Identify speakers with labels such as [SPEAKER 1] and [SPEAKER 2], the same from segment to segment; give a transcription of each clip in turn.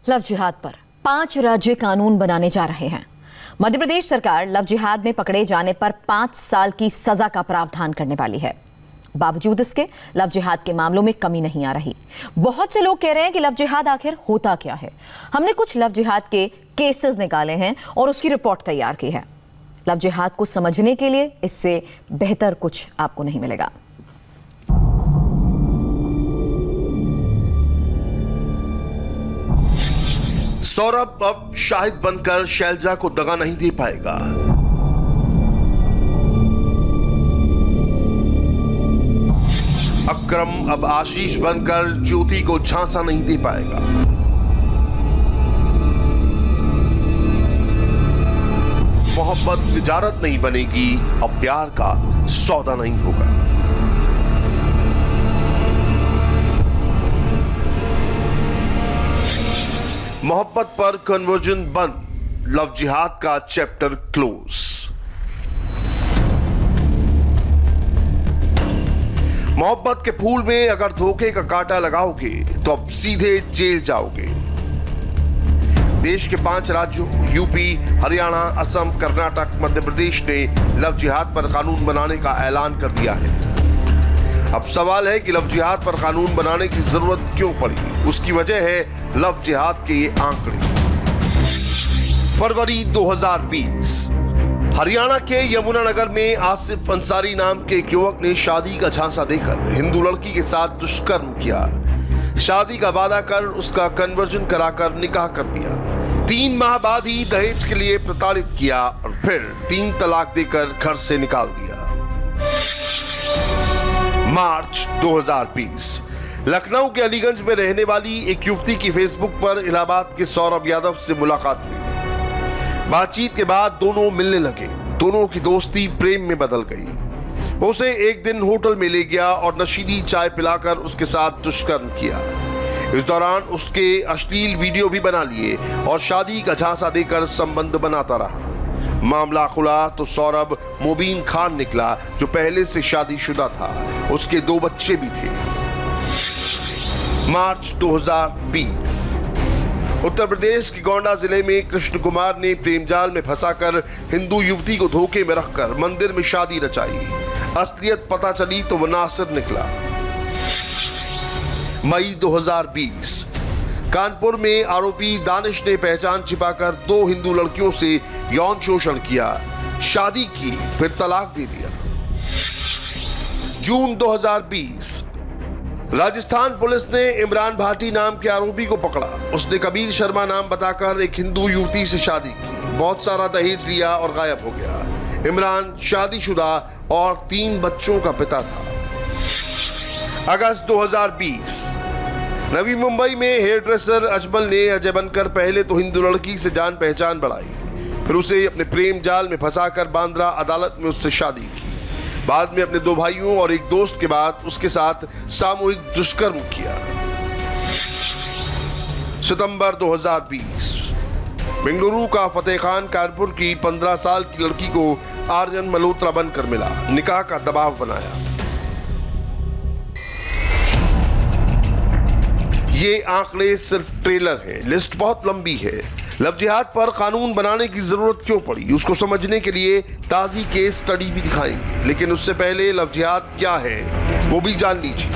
[SPEAKER 1] Love जिहाद पर 5 राज्य कानून बनाने जा रहे हैं। मध्य प्रदेश सरकार लव जिहाद में पकड़े जाने पर 5 साल की सजा का प्रावधान करने वाली है। बावजूद इसके लव जिहाद के मामलों में कमी नहीं आ रही। बहुत से लोग कह रहे हैं कि लव जिहाद आखिर होता क्या है। हमने कुछ लव जिहाद के केसेस निकाले हैं और उसकी रिपोर्ट तैयार की है। लव जिहाद को समझने के लिए इससे बेहतर कुछ आपको नहीं मिलेगा।
[SPEAKER 2] सौरभ अब शाहिद बनकर शैलजा को दगा नहीं दे पाएगा। अकरम अब आशीष बनकर ज्योति को झांसा नहीं दे पाएगा। मोहब्बत तिजारत नहीं बनेगी, अब प्यार का सौदा नहीं होगा। मोहब्बत पर कन्वर्जन बंद, लव जिहाद का चैप्टर क्लोज। मोहब्बत के फूल में अगर धोखे का कांटा लगाओगे तो अब सीधे जेल जाओगे। देश के 5 राज्यों यूपी, हरियाणा, असम, कर्नाटक, मध्य प्रदेश ने लव जिहाद पर कानून बनाने का ऐलान कर दिया है। अब सवाल है कि लव जिहाद पर कानून बनाने की जरूरत क्यों पड़ी। उसकी वजह है लव जिहाद के ये आंकड़े। फरवरी 2020, हरियाणा के यमुनानगर में आसिफ अंसारी नाम के एक युवक ने शादी का झांसा देकर हिंदू लड़की के साथ दुष्कर्म किया। शादी का वादा कर उसका कन्वर्जन कराकर निकाह कर दिया। 3 माह बाद ही दहेज के लिए प्रताड़ित किया और फिर 3 तलाक देकर घर से निकाल दिया। मार्च 2020, लखनऊ के अलीगंज में रहने वाली एक युवती की फेसबुक पर इलाहाबाद के सौरभ यादव से मुलाकात हुई। बातचीत के बाद दोनों मिलने लगे। दोनों की दोस्ती प्रेम में बदल गई। उसे एक दिन होटल में ले गया और नशीली चाय पिलाकर उसके साथ दुष्कर्म किया। इस दौरान उसके अश्लील वीडियो भी बना लिए और शादी का झांसा देकर संबंध बनाता रहा। मामला खुला तो सौरभ मुबीन खान निकला, जो पहले से शादीशुदा था। उसके 2 बच्चे भी थे। मार्च 2020, उत्तर प्रदेश के गोंडा जिले में कृष्ण कुमार ने प्रेम जाल में फंसाकर हिंदू युवती को धोखे में रखकर मंदिर में शादी रचाई। असलियत पता चली तो वह नासिर निकला। मई 2020, कानपुर में आरोपी दानिश ने पहचान छिपाकर 2 हिंदू लड़कियों से यौन शोषण किया। शादी की, फिर तलाक दे दिया। जून 2020, राजस्थान पुलिस ने इमरान भाटी नाम के आरोपी को पकड़ा। उसने कबीर शर्मा नाम बताकर एक हिंदू युवती से शादी की, बहुत सारा दहेज लिया और गायब हो गया। इमरान शादीशुदा और 3 बच्चों का पिता था। अगस्त 2020, नवी मुंबई में हेयर ड्रेसर अजमल ने अजय बनकर पहले तो हिंदू लड़की से जान पहचान बढ़ाई, फिर उसे अपने प्रेम जाल में फंसाकर बांद्रा अदालत में उससे शादी की। बाद में अपने 2 भाइयों और एक दोस्त के बाद उसके साथ सामूहिक दुष्कर्म किया। सितंबर 2020, बेंगलुरु का फतेह खान कानपुर की 15 साल की लड़की को आर्यन मल्होत्रा बनकर मिला। निकाह का दबाव बनाया। ये आंकड़े सिर्फ ट्रेलर है, लिस्ट बहुत लंबी है। लव जिहाद पर कानून बनाने की जरूरत क्यों पड़ी, उसको समझने के लिए ताजी केस स्टडी भी दिखाएंगे। लेकिन उससे पहले लव जिहाद क्या है वो भी जान लीजिए।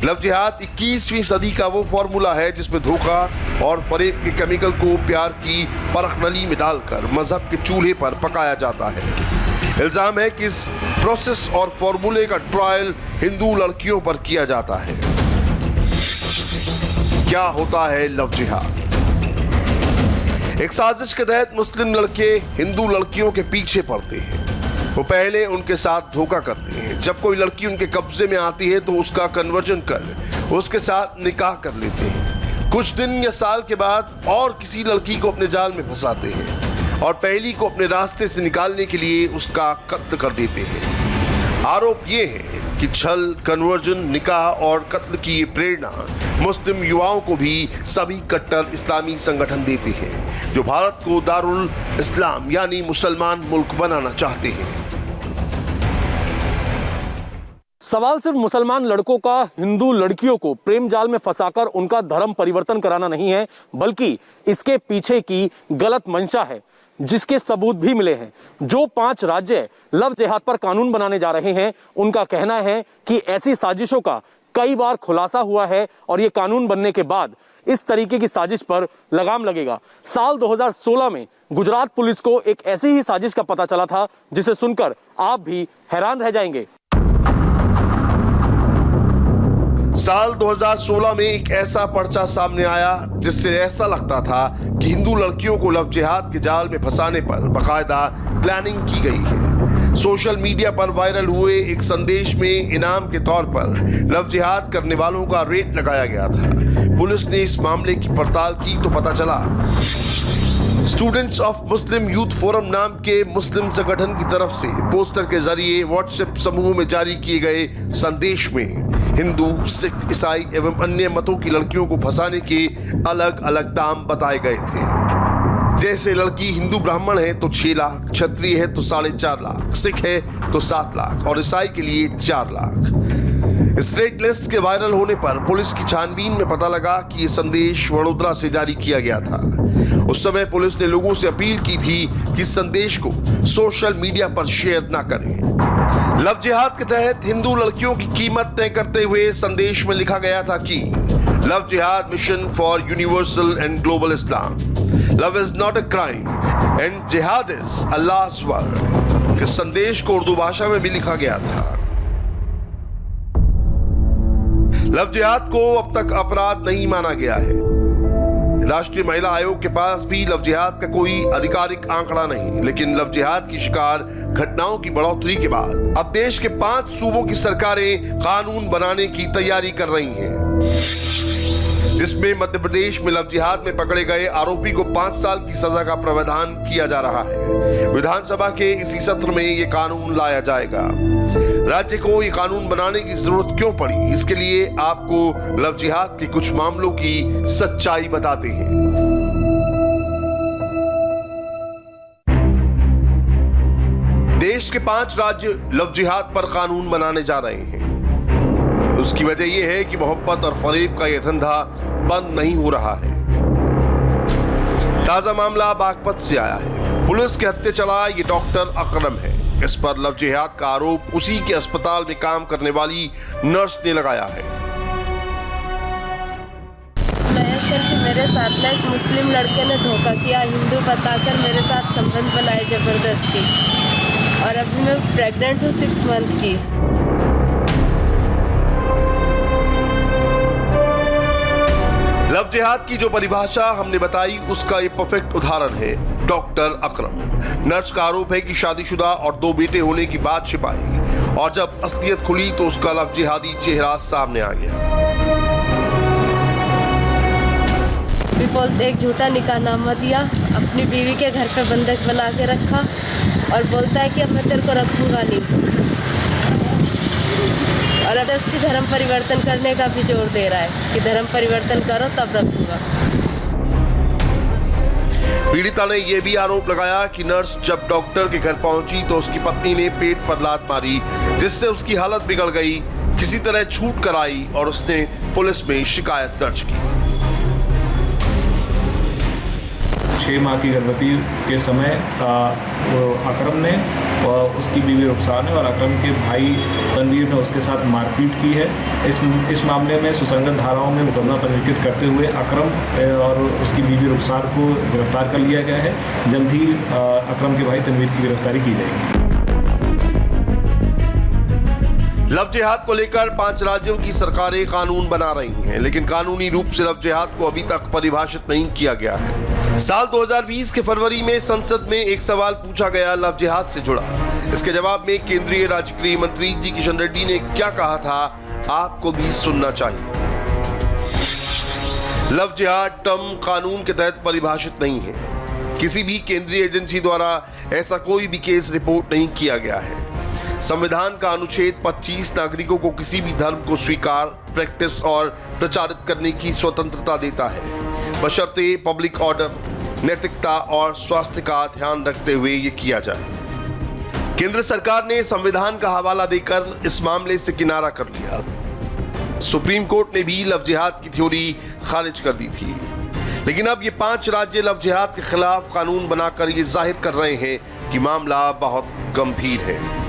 [SPEAKER 2] लव जिहाद 21वीं सदी का वो फॉर्मूला है जिसमें धोखा और फरेब के केमिकल को प्यार की परखनली में डालकर मजहब के चूल्हे पर पकाया जाता है। इल्जाम है कि इस प्रोसेस और फॉर्मूले का ट्रायल हिंदू लड़कियों पर किया जाता है। क्या होता है लव जिहाद? एक साजिश के तहत मुस्लिम लड़के हिंदू लड़कियों के पीछे पड़ते हैं। वो पहले उनके साथ धोखा करते हैं। जब कोई लड़की उनके कब्जे में आती है तो उसका कन्वर्जन कर उसके साथ निकाह कर लेते हैं। कुछ दिन या साल के बाद और किसी लड़की को अपने जाल में फंसाते हैं और पहली को अपने रास्ते से निकालने के लिए उसका कत्ल कर देते हैं। आरोप ये है कि छल, कन्वर्जन, निकाह और कत्ल की ये प्रेरणा मुस्लिम युवाओं को भी सभी कट्टर इस्लामी संगठन देते हैं, जो भारत को दारुल इस्लाम यानी मुसलमान मुल्क बनाना चाहते हैं।
[SPEAKER 3] सवाल सिर्फ मुसलमान लड़कों का हिंदू लड़कियों को प्रेम जाल में फंसाकर उनका धर्म परिवर्तन कराना नहीं है, बल्कि इसके पीछे की गलत मंशा है, जिसके सबूत भी मिले हैं। जो 5 राज्य लव जिहाद पर कानून बनाने जा रहे हैं, उनका कहना है कि ऐसी साजिशों का कई बार खुलासा हुआ है और ये कानून बनने के बाद इस तरीके की साजिश पर लगाम लगेगा। साल 2016 में गुजरात पुलिस को एक ऐसी ही साजिश का पता चला था, जिसे सुनकर आप भी हैरान रह जाएंगे।
[SPEAKER 2] साल 2016 में एक ऐसा पर्चा सामने आया जिससे ऐसा लगता था कि हिंदू लड़कियों को लव जिहाद के जाल में फंसाने पर बाकायदा प्लानिंग की गई है। सोशल मीडिया पर वायरल हुए एक संदेश में इनाम के तौर पर लव जिहाद करने वालों का रेट लगाया गया था। पुलिस ने इस मामले की पड़ताल की तो पता चला students of Muslim youth forum नाम के मुस्लिम संगठन की तरफ से पोस्टर के जरिए व्हाट्सएप समूह में जारी किए गए संदेश में हिंदू, सिख, ईसाई एवं अन्य मतों की लड़कियों को फंसाने के अलग अलग दाम बताए गए थे। जैसे लड़की हिंदू ब्राह्मण है तो 6 लाख, क्षत्रिय है तो 4.5 लाख, सिख है तो 7 लाख और ईसाई के लिए 4 लाख। इस रेट लिस्ट के वायरल होने पर पुलिस की छानबीन में पता लगा कि ये संदेश वडोदरा से जारी किया गया था। उस समय पुलिस ने लोगों से अपील की थी कि इस संदेश को सोशल मीडिया पर शेयर ना करें। लव जिहाद के तहत हिंदू लड़कियों की कीमत तय करते हुए संदेश में लिखा गया था कि लव जिहाद mission for universal and global Islam, love is not a crime and जिहाद इज अल्लाह's वर्ड। इस संदेश को उर्दू भाषा में भी लिखा गया था। लव जिहाद को अब तक अपराध नहीं माना गया है। राष्ट्रीय महिला आयोग के पास भी लव जिहाद का कोई आधिकारिक आंकड़ा नहीं, लेकिन लव जिहाद की शिकार घटनाओं की बढ़ोतरी के बाद अब देश के 5 सूबों की सरकारें कानून बनाने की तैयारी कर रही हैं, जिसमें मध्य प्रदेश में लव जिहाद में पकड़े गए आरोपी को 5 साल की सजा का प्रावधान किया जा रहा है। विधानसभा के इसी सत्र में ये कानून लाया जाएगा। राज्य को ये कानून बनाने की जरूरत क्यों पड़ी, इसके लिए आपको लव जिहाद के कुछ मामलों की सच्चाई बताते हैं। देश के 5 राज्य लव जिहाद पर कानून बनाने जा रहे हैं। उसकी वजह यह है कि मोहब्बत और फरेब का यह धंधा बंद नहीं हो रहा है। ताजा मामला बागपत से आया है। पुलिस के हत्थे चला ये डॉक्टर अकरम है। इस पर लव जिहाद का आरोप उसी के अस्पताल में काम करने वाली नर्स ने लगाया है।
[SPEAKER 4] सर कि मेरे साथ ना एक मुस्लिम लड़के ने धोखा किया, हिंदू बताकर मेरे साथ संबंध बनाए जबरदस्ती, और अभी मैं प्रेग्नेंट हूँ 6 मंथ की।
[SPEAKER 2] लव जिहाद की जो परिभाषा हमने बताई उसका ये परफेक्ट उदाहरण है डॉक्टर अकरम। नर्स का आरोप है कि शादीशुदा और 2 बेटे होने की बात छिपाई, और जब असलियत खुली तो उसका लव जिहादी चेहरा सामने आ गया।
[SPEAKER 4] बोलते एक झूठा निकाहनामा दिया, अपनी बीवी के घर पे बंधक बना के रखा और बोलता है कि अब मैं तेरे को रखूंगा नहीं, और जबरदस्ती धर्म परिवर्तन करने का भी जोर दे रहा है कि धर्म परिवर्तन करो तब रखूंगा।
[SPEAKER 2] पीड़िता ने यह भी आरोप लगाया कि नर्स जब डॉक्टर के घर पहुंची तो उसकी पत्नी ने पेट पर लात मारी, जिससे उसकी हालत बिगड़ गई। किसी तरह छूट कर आई और उसने पुलिस में शिकायत दर्ज की।
[SPEAKER 5] 6 माह की गर्भवती के समय अकरम ने और उसकी बीवी रुखसार ने और अकरम के भाई तनवीर ने उसके साथ मारपीट की है। इस मामले में सुसंगत धाराओं में मुकदमा पंजीकृत करते हुए अकरम और उसकी बीवी रुखसार को गिरफ्तार कर लिया गया है। जल्द ही अकरम के भाई तनवीर की गिरफ्तारी की जाएगी।
[SPEAKER 2] लव जिहाद को लेकर 5 राज्यों की सरकारें कानून बना रही हैं, लेकिन कानूनी रूप से लव जिहाद को अभी तक परिभाषित नहीं किया गया है। साल 2020 के फरवरी में संसद में एक सवाल पूछा गया लव जिहाद से जुड़ा। इसके जवाब में केंद्रीय राज्य गृह मंत्री जी किशन रेड्डी ने क्या कहा था, आपको भी सुनना चाहिए। लव जिहाद टर्म कानून के तहत परिभाषित नहीं है। किसी भी केंद्रीय एजेंसी द्वारा ऐसा कोई भी केस रिपोर्ट नहीं किया गया है। संविधान का अनुच्छेद 25 नागरिकों को किसी भी धर्म को स्वीकार, प्रैक्टिस और प्रचारित करने की स्वतंत्रता देता है, बशर्ते पब्लिक ऑर्डर, नैतिकता और स्वास्थ्य का ध्यान रखते हुए ये किया जाए। केंद्र सरकार ने संविधान का हवाला देकर इस मामले से किनारा कर लिया। सुप्रीम कोर्ट ने भी लव जिहाद की थ्योरी खारिज कर दी थी, लेकिन अब ये 5 राज्य लव जिहाद के खिलाफ कानून बनाकर ये जाहिर कर रहे हैं कि मामला बहुत गंभीर है।